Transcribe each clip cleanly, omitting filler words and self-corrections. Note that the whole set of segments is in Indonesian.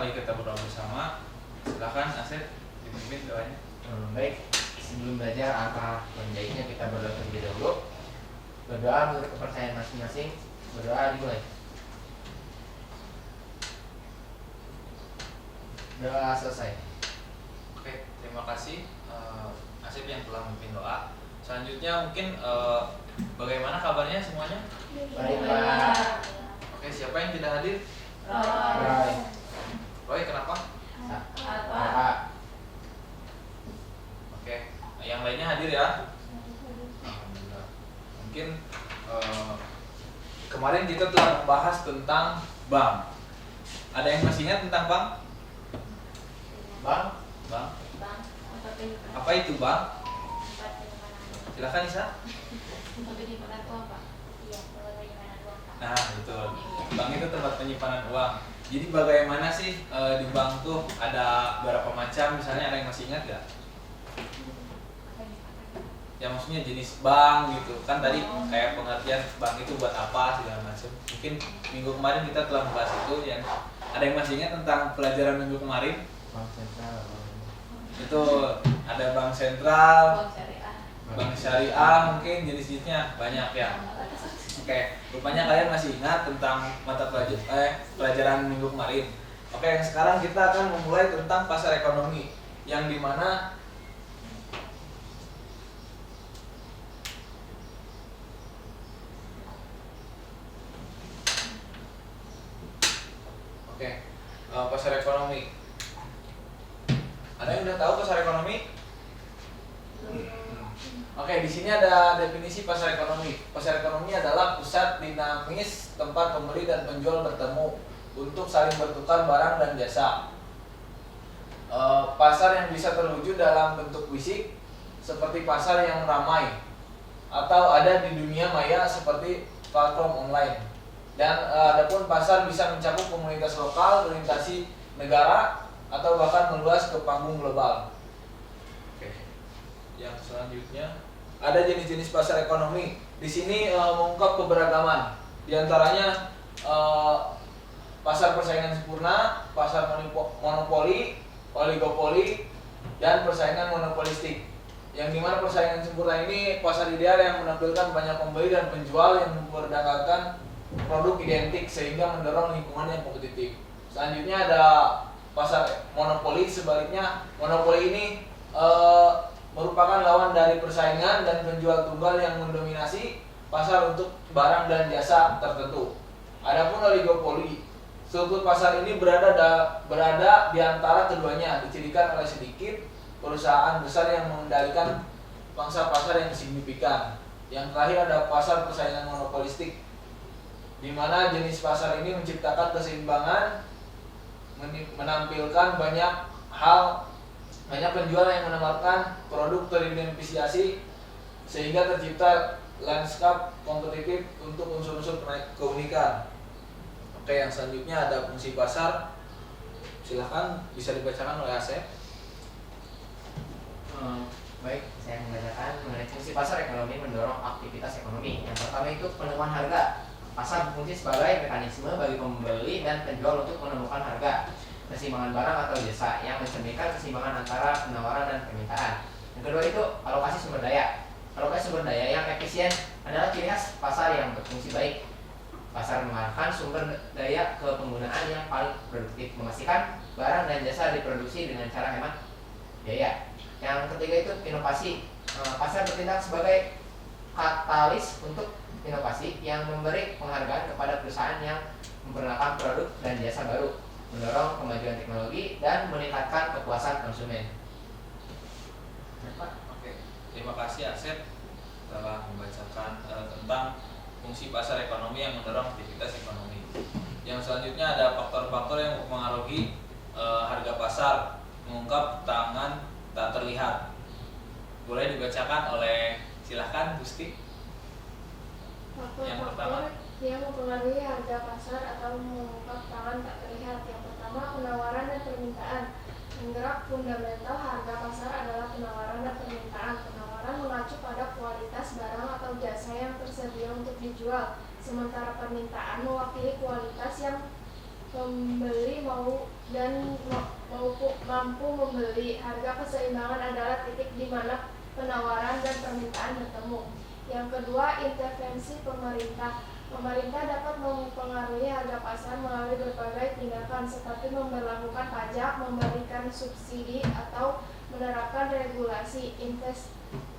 mari kita berdoa bersama. Silakan Asep dipimpin doanya. Baik, sebelum belajar angka baiknya kita berdoa terlebih dahulu. Berdoa menurut kepercayaan masing-masing. Berdoa dimulai. Doa selesai. Oke, terima kasih Asep yang telah memimpin doa. Selanjutnya mungkin bagaimana kabarnya semuanya? Baik, Pak. Oke, siapa yang tidak hadir? Roy, kenapa? Pak. Oke, yang lainnya hadir ya? Alhamdulillah. Mungkin kemarin kita telah membahas tentang bank. Ada yang masih ingat tentang bank? Bank? Apa itu bank? Silakan Isa. Nah, betul. Bank itu tempat penyimpanan uang. Jadi bagaimana sih di bank tuh ada berapa macam? Misalnya ada yang masih ingat gak? Ya maksudnya jenis bank gitu kan, tadi kayak pengertian bank itu buat apa segala macam. Mungkin minggu kemarin kita telah membahas itu. Yang ada yang masih ingat tentang pelajaran minggu kemarin? Bank sentral. Itu ada bank sentral, bank syariah, mungkin jenis-jenisnya banyak ya. Oke, rupanya kalian masih ingat tentang mata pelajaran minggu kemarin. Oke, yang sekarang kita akan memulai tentang pasar ekonomi, yang dimana pasar ekonomi. Ada yang udah tahu pasar ekonomi? Oke, di sini ada definisi pasar ekonomi. Pasar ekonomi adalah pusat dinamis tempat pembeli dan penjual bertemu untuk saling bertukar barang dan jasa. Pasar yang bisa terwujud dalam bentuk fisik seperti pasar yang ramai atau ada di dunia maya seperti platform online. Dan adapun pasar bisa mencakup komunitas lokal, melintasi negara, atau bahkan meluas ke panggung global. Oke. Yang selanjutnya ada jenis-jenis pasar ekonomi. Di sini mengungkap keberagaman. Di antaranya pasar persaingan sempurna, pasar monopoli, oligopoli, dan persaingan monopolistik. Yang dimana persaingan sempurna ini pasar ideal yang menampilkan banyak pembeli dan penjual yang memperdagangkan produk identik sehingga mendorong lingkungan yang kompetitif. Selanjutnya ada pasar monopoli. Sebaliknya, monopoli ini merupakan lawan dari persaingan dan penjual tunggal yang mendominasi pasar untuk barang dan jasa tertentu. Adapun oligopoli, struktur pasar ini berada di antara keduanya, dicirikan oleh sedikit perusahaan besar yang mengendalikan pangsa pasar yang signifikan. Yang terakhir ada pasar persaingan monopolistik, di mana jenis pasar ini menciptakan keseimbangan, menampilkan banyak penjual yang menawarkan produk teridentifikasi sehingga tercipta lanskap kompetitif untuk unsur-unsur keunikan. Oke, yang selanjutnya ada fungsi pasar. Silahkan bisa dibacakan oleh Asep. Baik, saya membacakan mengenai fungsi pasar ekonomi mendorong aktivitas ekonomi. Yang pertama itu penemuan harga. Pasar berfungsi sebagai mekanisme bagi pembeli dan penjual untuk menemukan harga, keseimbangan barang atau jasa yang mencerminkan keseimbangan antara penawaran dan permintaan. Yang kedua itu alokasi sumber daya. Alokasi sumber daya yang efisien adalah ciri khas pasar yang berfungsi baik. Pasar mengarahkan sumber daya ke penggunaan yang paling produktif, memastikan barang dan jasa diproduksi dengan cara hemat biaya. Yang ketiga itu inovasi. Pasar bertindak sebagai katalis untuk inovasi yang memberi penghargaan kepada perusahaan yang memperkenalkan produk dan jasa baru, mendorong kemajuan teknologi dan meningkatkan kepuasan konsumen. Oke, terima kasih Asep telah membacakan tentang fungsi pasar ekonomi yang mendorong aktivitas ekonomi. Yang selanjutnya ada faktor-faktor yang mempengaruhi harga pasar, mengungkap tangan tak terlihat. Boleh dibacakan oleh, silahkan Gusti. Yang pertama, yang mempengaruhi harga pasar atau mengungkap tangan tak terlihat. Yang pertama, penawaran dan permintaan. Penggerak fundamental harga pasar adalah penawaran dan permintaan. Penawaran mengacu pada kualitas barang atau jasa yang tersedia untuk dijual, sementara permintaan mewakili kualitas yang pembeli mau dan mampu membeli. Harga keseimbangan adalah titik di mana penawaran dan permintaan bertemu. Yang kedua, intervensi pemerintah. Pemerintah dapat mempengaruhi harga pasar melalui berbagai tindakan seperti memberlakukan pajak, memberikan subsidi, atau menerapkan regulasi.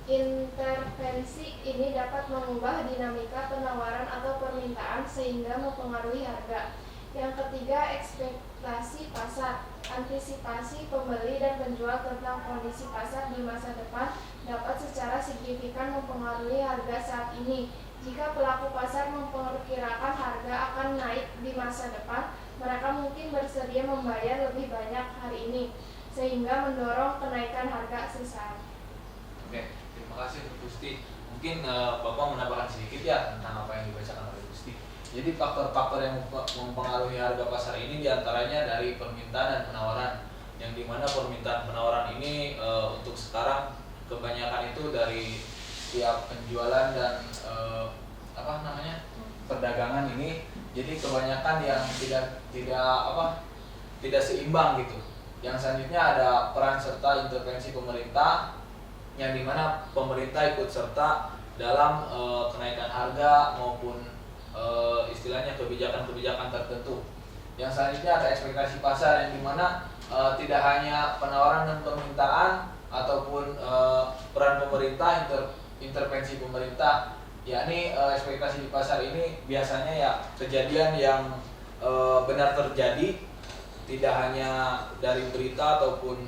Intervensi ini dapat mengubah dinamika penawaran atau permintaan sehingga mempengaruhi harga. Yang ketiga, ekspektasi pasar. Antisipasi pembeli dan penjual tentang kondisi pasar di masa depan dapat secara signifikan mempengaruhi harga saat ini. Jika pelaku pasar memperkirakan harga akan naik di masa depan, mereka mungkin bersedia membayar lebih banyak hari ini, sehingga mendorong kenaikan harga sesaat. Oke, terima kasih Bu Gusti. Mungkin Bapak menambahkan sedikit ya tentang apa yang dibacakan oleh Gusti. Jadi faktor-faktor yang mempengaruhi harga pasar ini diantaranya dari permintaan dan penawaran, yang dimana permintaan penawaran ini untuk sekarang kebanyakan itu dari setiap penjualan dan perdagangan ini, jadi kebanyakan yang tidak seimbang gitu. Yang selanjutnya ada peran serta intervensi pemerintah, yang dimana pemerintah ikut serta dalam kenaikan harga maupun istilahnya kebijakan-kebijakan tertentu. Yang selanjutnya ada ekspektasi pasar, yang dimana tidak hanya penawaran dan permintaan ataupun peran pemerintah, intervensi pemerintah, yakni ekspektasi di pasar ini biasanya ya kejadian yang benar terjadi, tidak hanya dari berita ataupun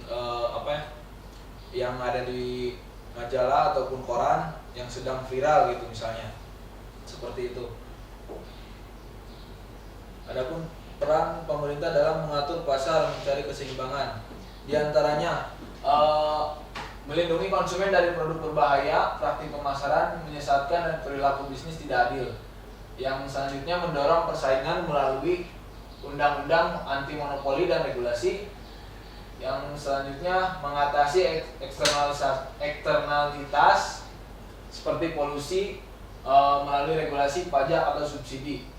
yang ada di majalah ataupun koran yang sedang viral gitu misalnya, seperti itu. Adapun peran pemerintah dalam mengatur pasar mencari keseimbangan, diantaranya melindungi konsumen dari produk berbahaya, praktik pemasaran menyesatkan, dan perilaku bisnis tidak adil. Yang selanjutnya mendorong persaingan melalui undang-undang anti monopoli dan regulasi. Yang selanjutnya mengatasi eksternalitas seperti polusi melalui regulasi pajak atau subsidi.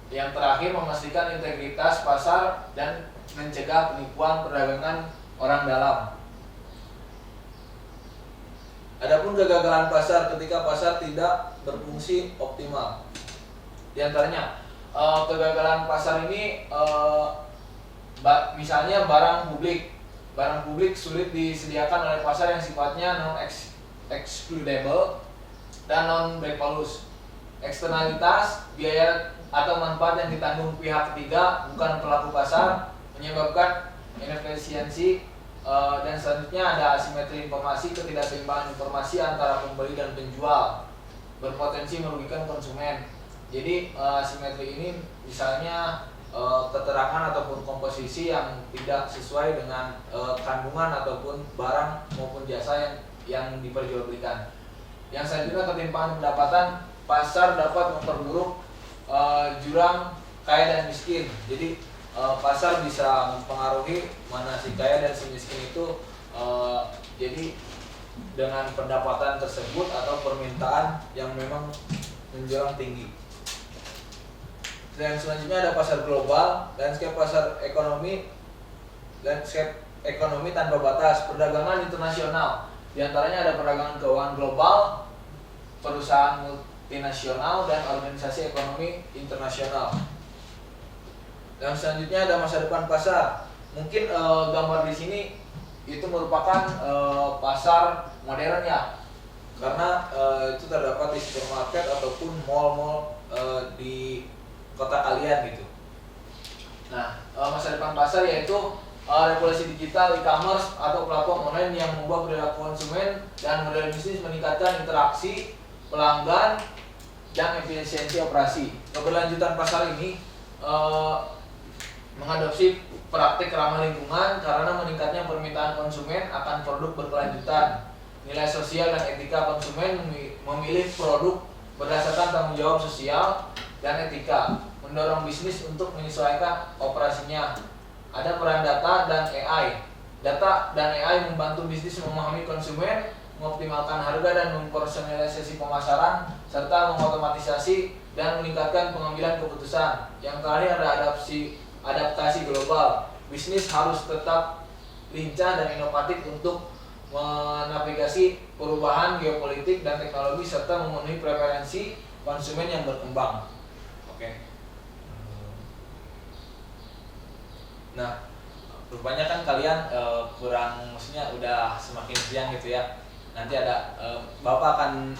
Yang terakhir memastikan integritas pasar dan mencegah penipuan perdagangan orang dalam. Adapun kegagalan pasar ketika pasar tidak berfungsi optimal. Di antaranya kegagalan pasar ini misalnya barang publik sulit disediakan oleh pasar yang sifatnya non excludable dan non backpaulus. Eksternalitas, biaya atau manfaat yang ditanggung pihak ketiga bukan pelaku pasar menyebabkan inefisiensi. Dan selanjutnya ada asimetri informasi, ketidakseimbangan informasi antara pembeli dan penjual, berpotensi merugikan konsumen. Jadi asimetri ini misalnya keterangan ataupun komposisi yang tidak sesuai dengan kandungan ataupun barang maupun jasa yang diperjualbelikan. Yang selanjutnya ketimpangan pendapatan, pasar dapat memperburuk jurang kaya dan miskin. Jadi pasar bisa mempengaruhi mana si kaya dan si miskin itu jadi dengan pendapatan tersebut atau permintaan yang memang menjulang tinggi. Dan selanjutnya ada pasar global, landscape ekonomi tanpa batas, perdagangan internasional. Di antaranya ada perdagangan keuangan global, perusahaan multinasional, dan organisasi ekonomi internasional. Dan selanjutnya ada masa depan pasar. Mungkin gambar di sini itu merupakan pasar modern ya, karena itu terdapat di supermarket ataupun mall-mall di kota kalian gitu. Nah, masa depan pasar yaitu revolusi digital, e-commerce atau platform online yang mengubah perilaku konsumen dan model bisnis, meningkatkan interaksi pelanggan dan efisiensi operasi. Keberlanjutan pasar ini mengadopsi praktik ramah lingkungan karena meningkatnya permintaan konsumen akan produk berkelanjutan. Nilai sosial dan etika konsumen memilih produk berdasarkan tanggung jawab sosial dan etika, mendorong bisnis untuk menyesuaikan operasinya. Ada peran data dan AI. Data dan AI membantu bisnis memahami konsumen, mengoptimalkan harga dan mempersonalisasi pemasaran, serta mengotomatisasi dan meningkatkan pengambilan keputusan. Yang terakhir ada adaptasi global. Bisnis harus tetap lincah dan inovatif untuk menavigasi perubahan geopolitik dan teknologi serta memenuhi preferensi konsumen yang berkembang. Oke. Nah, rupanya kan kalian kurang, maksudnya udah semakin siang gitu ya. Nanti ada Bapak akan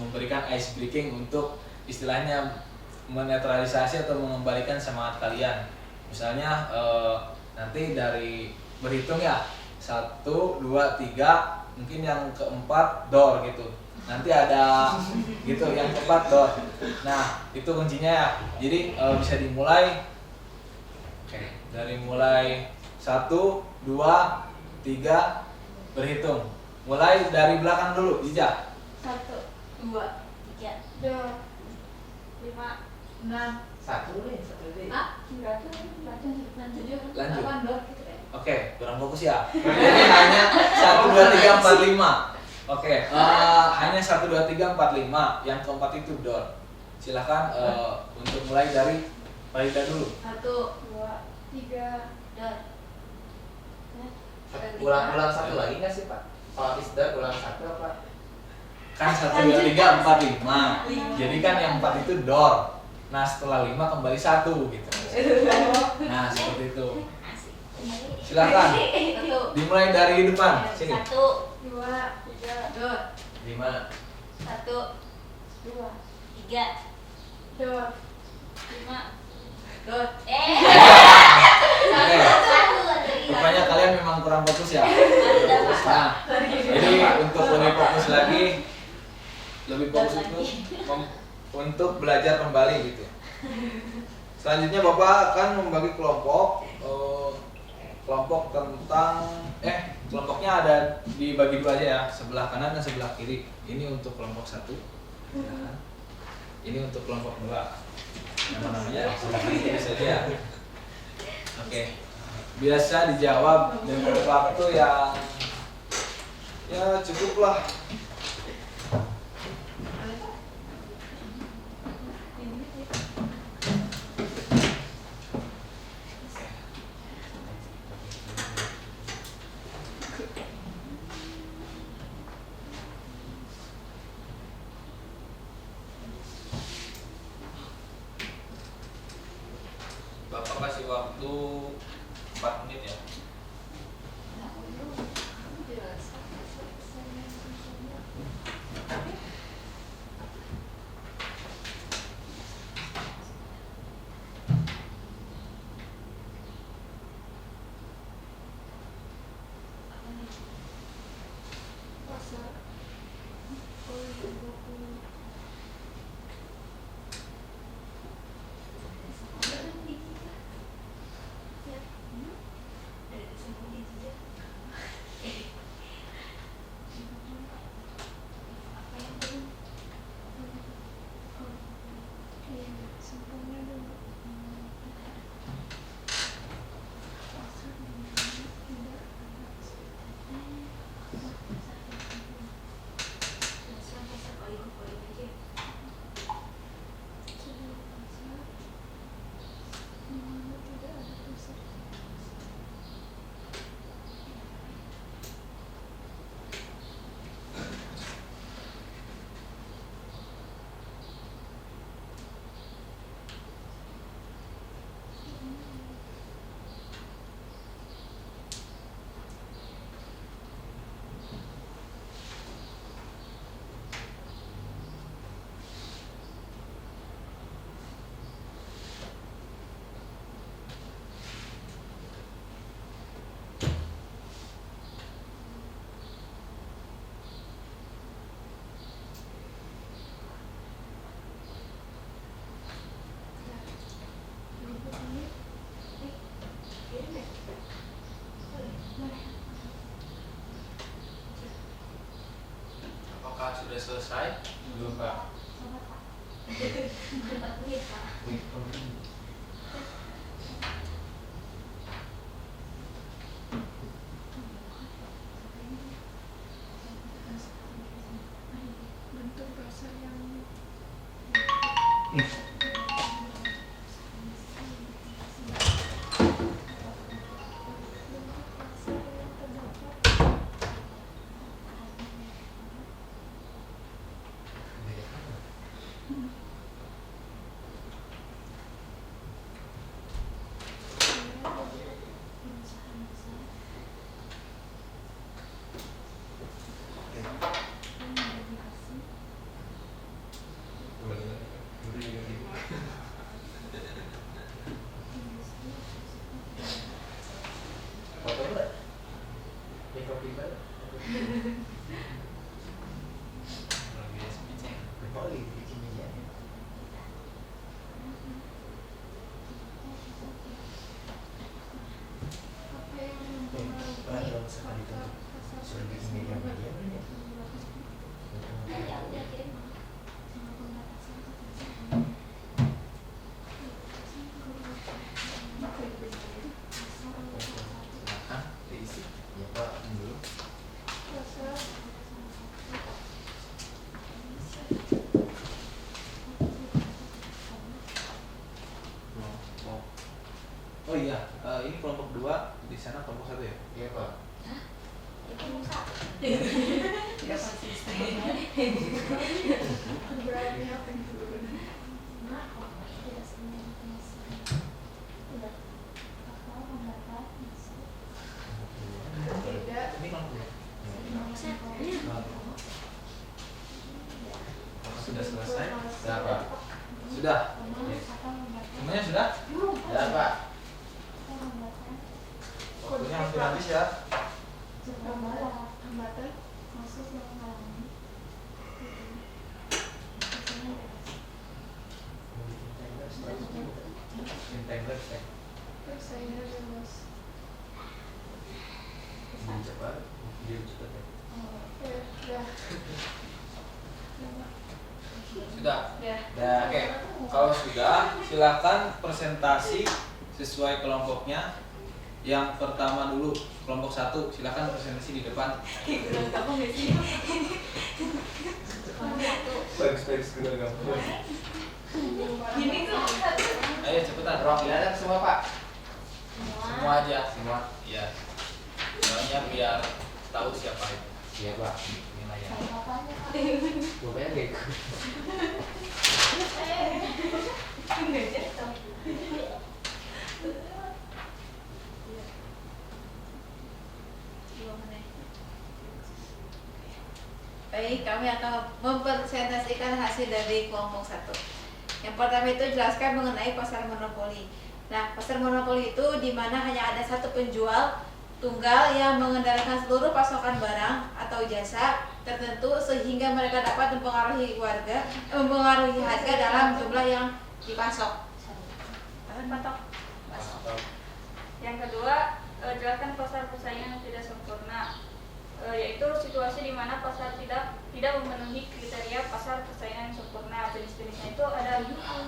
memberikan ice breaking untuk istilahnya menetralisasi atau mengembalikan semangat kalian. Misalnya nanti dari berhitung ya 1, 2, 3, mungkin yang keempat door gitu. Nanti ada gitu yang keempat door. Nah itu kuncinya ya. Jadi bisa dimulai. Oke, dari mulai 1, 2, 3 berhitung. Mulai dari belakang dulu, Ija. 1, 2, 3, 2, 5, 6. Satu deh. Berarti lanjut. Lanjut. 8 dor gitu deh. Oke, kurang fokus ya. Ini hanya 1, 2, 3, 4, 5. Oke, hanya 1, 2, 3, 4, 5. Yang keempat itu door. Silahkan untuk mulai dari Farida dulu. 1, 2, 3 dor. Ulang satu lagi nggak sih Pak? Kalau habis door ulang satu apa? Kan 1, 2, 3, 4, 5. Jadi kan yang 4 itu door. Nah setelah 5 kembali 1 gitu. Nah seperti itu. Silahkan. Dimulai dari depan. Sini. 1, 2, 3 dor. 5. 1, 2, 3 dor. 5 dor. Oke. Rupanya kalian memang kurang fokus ya. Nah, jadi untuk lebih fokus lagi, lebih fokus itu untuk belajar kembali gitu. Selanjutnya Bapak akan membagi kelompok. Kelompok tentang kelompoknya ada dibagi dua aja ya, sebelah kanan dan sebelah kiri. Ini untuk kelompok 1. Ini untuk kelompok 2. Namanya sebelah kiri saja. Oke. Biasa dijawab dengan waktu yang ya cukup lah. Bapak kasih waktu 4 menit ya. Apakah sudah selesai? Belum Pak. Bentuk bahasa yang Apa yang mempengaruhi faktor pasar tersebut? Silakan diisi. Ya Pak, dulu. Pasar Kelompok. Oh iya, ini kelompok 2, di sana kelompok 1 ya? Iya Pak. Tidak konsisten. berarti apa yang tidak Ini kelompok 2. Sudah selesai? Sudah Pak. Sudah? Semuanya sudah? Ya Pak. Waktunya hampir habis ya. hambatan khusus yang mengalami persaingan bebas. Cepat. Dia cepat ya. Sudah. Sudah? Nah, oke. Kalau sudah, silakan presentasi sesuai kelompoknya. Yang pertama dulu, kelompok 1, silakan presentasi di depan. Kamu nggak sih? Bagus kamu. Gini tuh satu. Ayo cepetan. Perwakilan semua Pak. Semua aja, semua. Iya. Soalnya biar tahu siapa itu. Iya Pak. Nilainya. Bapaknya nggak ikut. Nggak jatuh. Baik, kami akan mempresentasikan hasil dari kelompok 1. Yang pertama itu jelaskan mengenai pasar monopoli. Nah, pasar monopoli itu di mana hanya ada satu penjual tunggal yang mengendalikan seluruh pasokan barang atau jasa tertentu sehingga mereka dapat mempengaruhi harga dalam jumlah yang dipasok. Yang kedua, jelaskan pasar persaingan yang tidak sempurna, yaitu situasi di mana pasar tidak memenuhi kriteria pasar persaingan yang sempurna. Jenis-jenisnya itu ada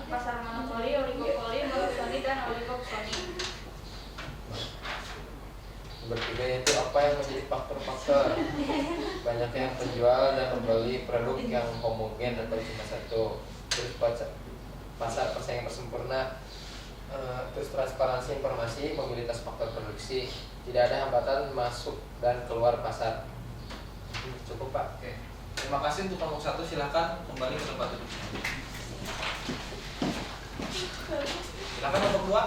pasar monopoli, oligopoli, monopoli, dan oligopoli. Bertiga itu apa yang menjadi faktor-faktor? Banyaknya penjual dan pembeli produk yang homogen atau cuma satu. Terus pasar persaingan sempurna. Terus transparansi informasi, mobilitas faktor produksi, tidak ada hambatan masuk dan keluar pasar. Cukup Pak. Oke. Terima kasih untuk kelompok 1, silakan kembali ke tempat duduk. Silakan kelompok 2.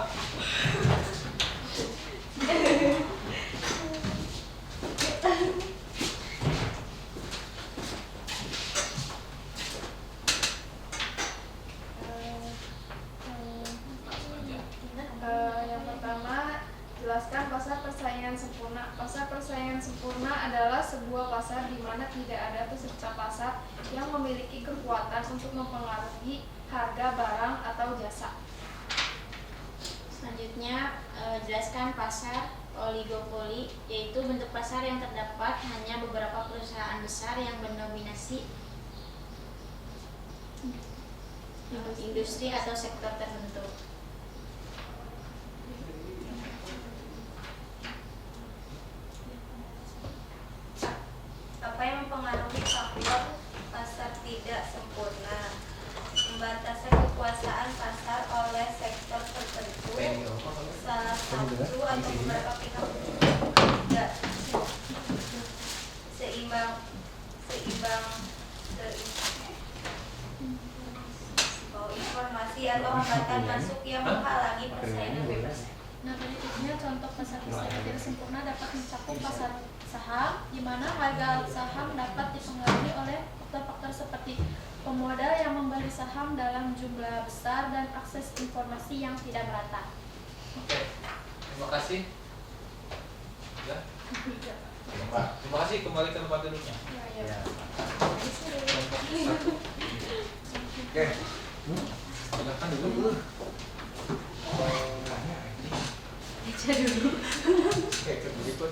Yang pertama, jelaskan pasar persaingan sempurna. Pasar persaingan sempurna adalah sebuah pasar di mana tidak ada peserta pasar yang memiliki kekuatan untuk mempengaruhi harga barang atau jasa. Selanjutnya, jelaskan pasar oligopoli, yaitu bentuk pasar yang terdapat hanya beberapa perusahaan besar yang mendominasi industri atau sektor tertentu. Apa yang mempengaruhi faktor pasar tidak sempurna? Pembatasan kekuasaan pasar oleh sektor tertentu, salah satu atau beberapa pihak tidak seimbang informasi atau hambatan masuk yang menghalangi persaingan bebas. Nah, berikutnya contoh pasar persaingan tidak sempurna dapat mencakup pasar saham, di mana harga saham dapat dipengaruhi oleh faktor-faktor seperti pemodal yang membeli saham dalam jumlah besar dan akses informasi yang tidak merata. Oke. Terima kasih. Ya. Pak. Terima kasih, kembali ke tempat duduknya. Ya. Oke. Silakan dulu. Oke, berikut.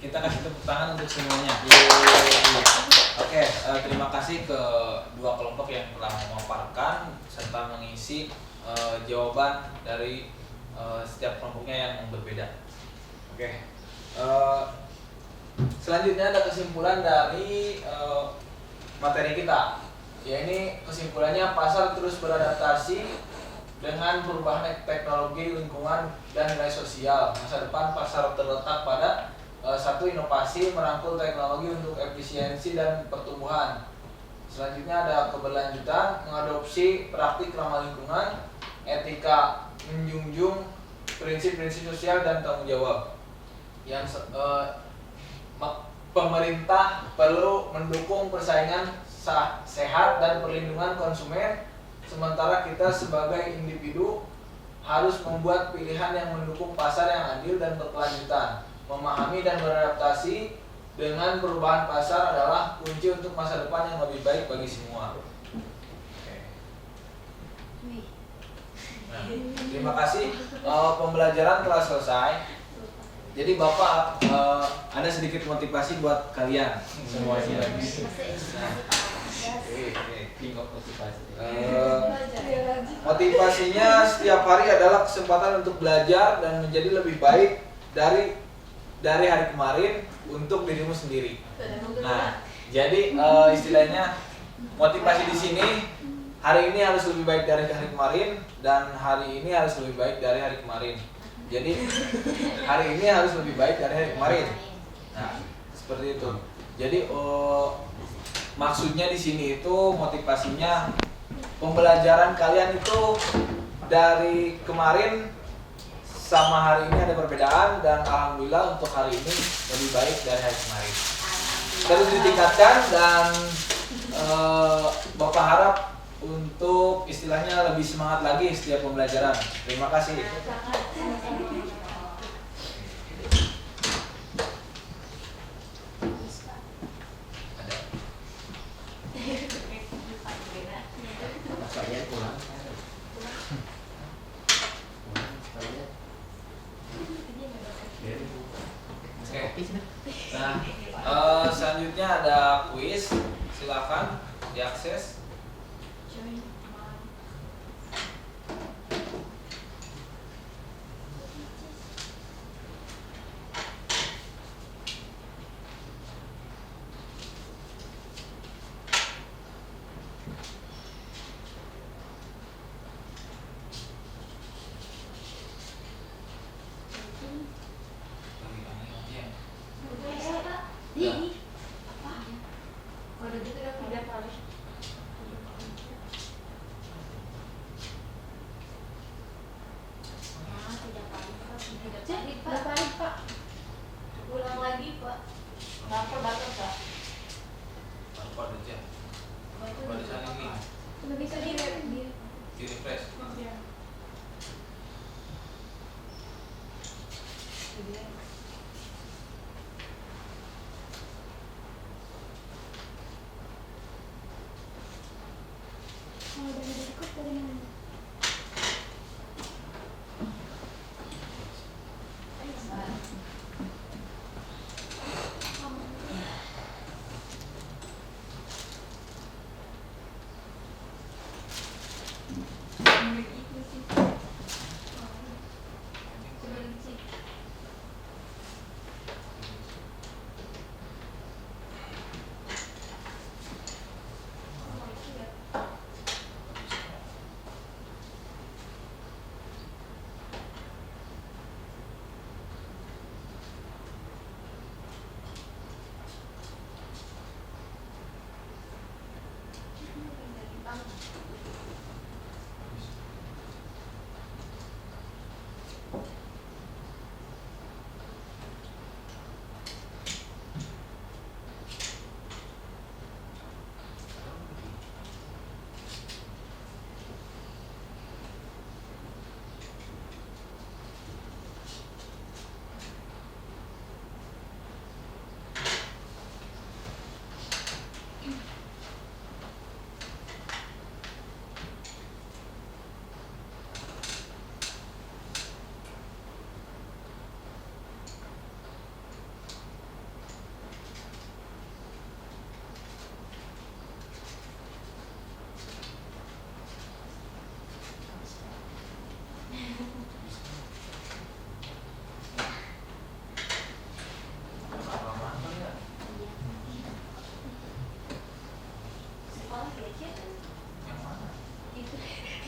Kita kasih tepuk tangan untuk semuanya. Oke, terima kasih ke dua kelompok yang telah memaparkan serta mengisi jawaban dari setiap kelompoknya yang berbeda. Oke, selanjutnya ada kesimpulan dari materi kita. Ya, ini kesimpulannya pasar terus beradaptasi dengan perubahan teknologi, lingkungan, dan nilai sosial. Masa depan pasar terletak pada satu, inovasi merangkul teknologi untuk efisiensi dan pertumbuhan. Selanjutnya ada keberlanjutan, mengadopsi praktik ramah lingkungan, etika menjunjung prinsip-prinsip sosial dan tanggung jawab. Yang pemerintah perlu mendukung persaingan sehat dan perlindungan konsumen, sementara kita sebagai individu harus membuat pilihan yang mendukung pasar yang adil dan berkelanjutan. Memahami dan beradaptasi dengan perubahan pasar adalah kunci untuk masa depan yang lebih baik bagi semua. Nah, terima kasih. Pembelajaran telah selesai. Jadi Bapak ada sedikit motivasi buat kalian semuanya. Motivasinya setiap hari adalah kesempatan untuk belajar dan menjadi lebih baik dari hari kemarin untuk dirimu sendiri. Nah, jadi istilahnya motivasi di sini hari ini harus lebih baik dari hari kemarin dan hari ini harus lebih baik dari hari kemarin. Jadi hari ini harus lebih baik dari hari kemarin. Nah, seperti itu. Jadi maksudnya di sini itu motivasinya pembelajaran kalian itu dari kemarin sama hari ini ada perbedaan dan alhamdulillah untuk hari ini lebih baik dari hari kemarin. Terus ditingkatkan dan Bapak harap untuk istilahnya lebih semangat lagi setiap pembelajaran. Terima kasih. Kalian pulang. Nah, selanjutnya ada kuis. Silakan diakses.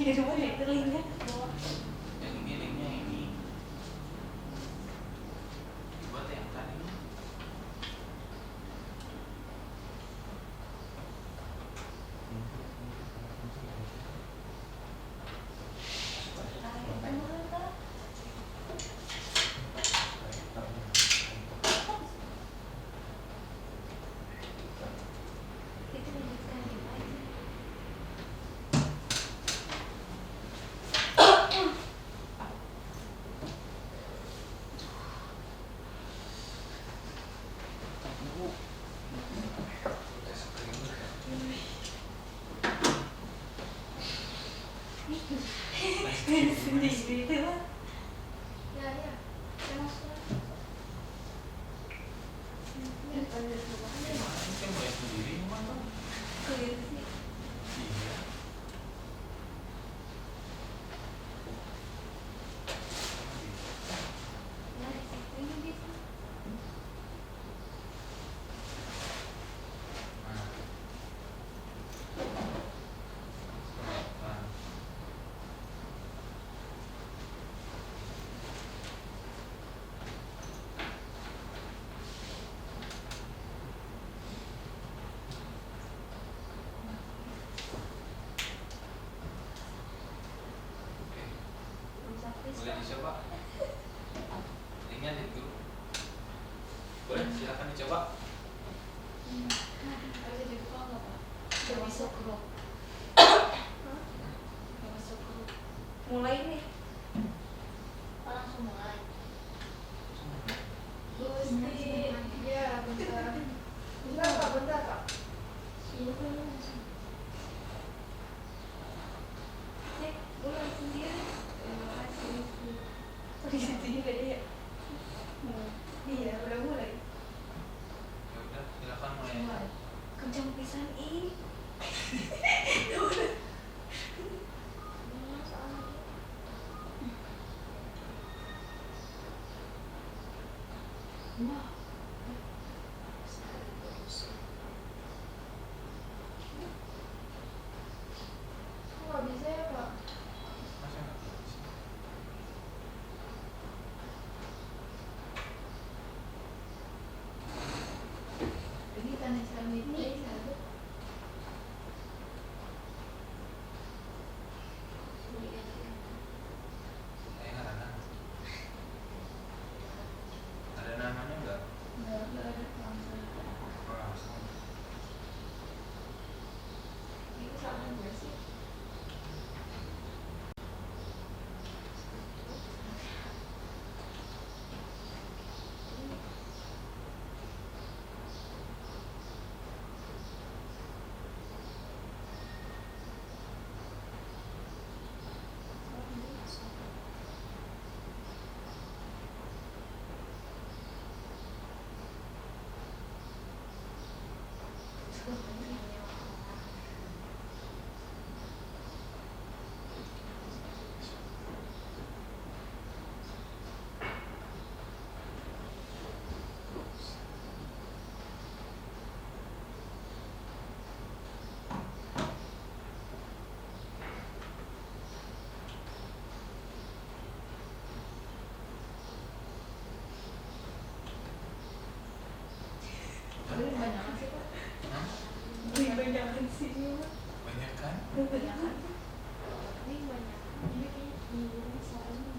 Di rumah itu linknya. Yang ini linknya ini. Buat yang tadi. Sendiri itu lah. Ya, ya. Saya masuk. Saya mulai sendiri mana? Clear sih. Iya. Boleh dicoba. Linknya di grup. Boleh, silakan dicoba. Ada di grup apa, Pak? Udah masuk grup. Udah masuk grup. Mulai nih. langsung mulai. Gusti. Ya, bentar. Bentar, Pak, bentar, Pak. Cek, mulai sendiri. Terima kasih. Oh, di situ juga dia. Iya, udah mulai. Ya udah, silakan mulai. Mulai. Kencang pisan ih. Wah. Kok nggak bisa ya, Pak? Masa nggak bisa? Ini tanda cara meeting satu. Saya nggak ada. Ada namanya nggak? Nggak ada langsung. Langsung. Itu sama nggak sih? Beli banyak sih, Pak. Hah? Beli banyak sih. Banyak kan? Banyak kan? Ini banyak. Ini kayaknya minggu soalnya.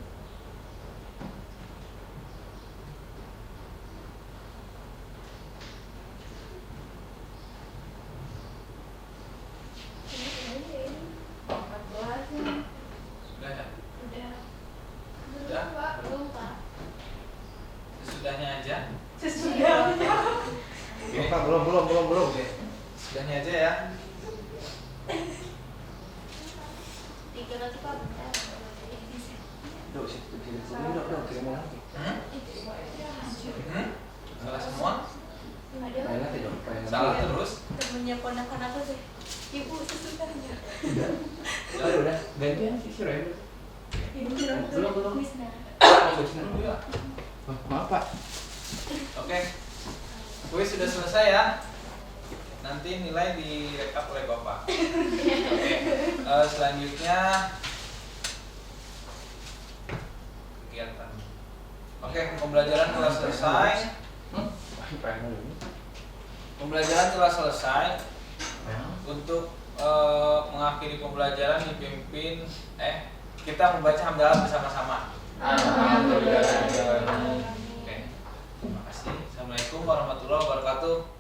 Ini 14 nih. Sudah ya? Udah. Sudah? Pak. Belum, Pak. Sesudahnya aja. Sesudahnya. Oke. Pak, belum. Oke. Sesudahnya aja ya. Tiga lagi, Pak, bentar. Dok, kirim lagi. Salah semua? Ada. Main lagi dong. Salah terus? Temennya ponakan aku sih. Ibu sesudahnya. Udah. Gantian sih Suraya. Ibu bilang Belum. Wisna. Belum juga. Maaf Pak. Oke. Kuis sudah selesai ya. nanti nilai direkap oleh Bapak. Oke. Selanjutnya kegiatan. Oke, pembelajaran telah selesai. Pembelajaran telah selesai. Untuk mengakhiri pembelajaran dipimpin kita membaca hamdalah bersama-sama. Alhamdulillah. Oke. Terima kasih. Assalamualaikum warahmatullahi wabarakatuh.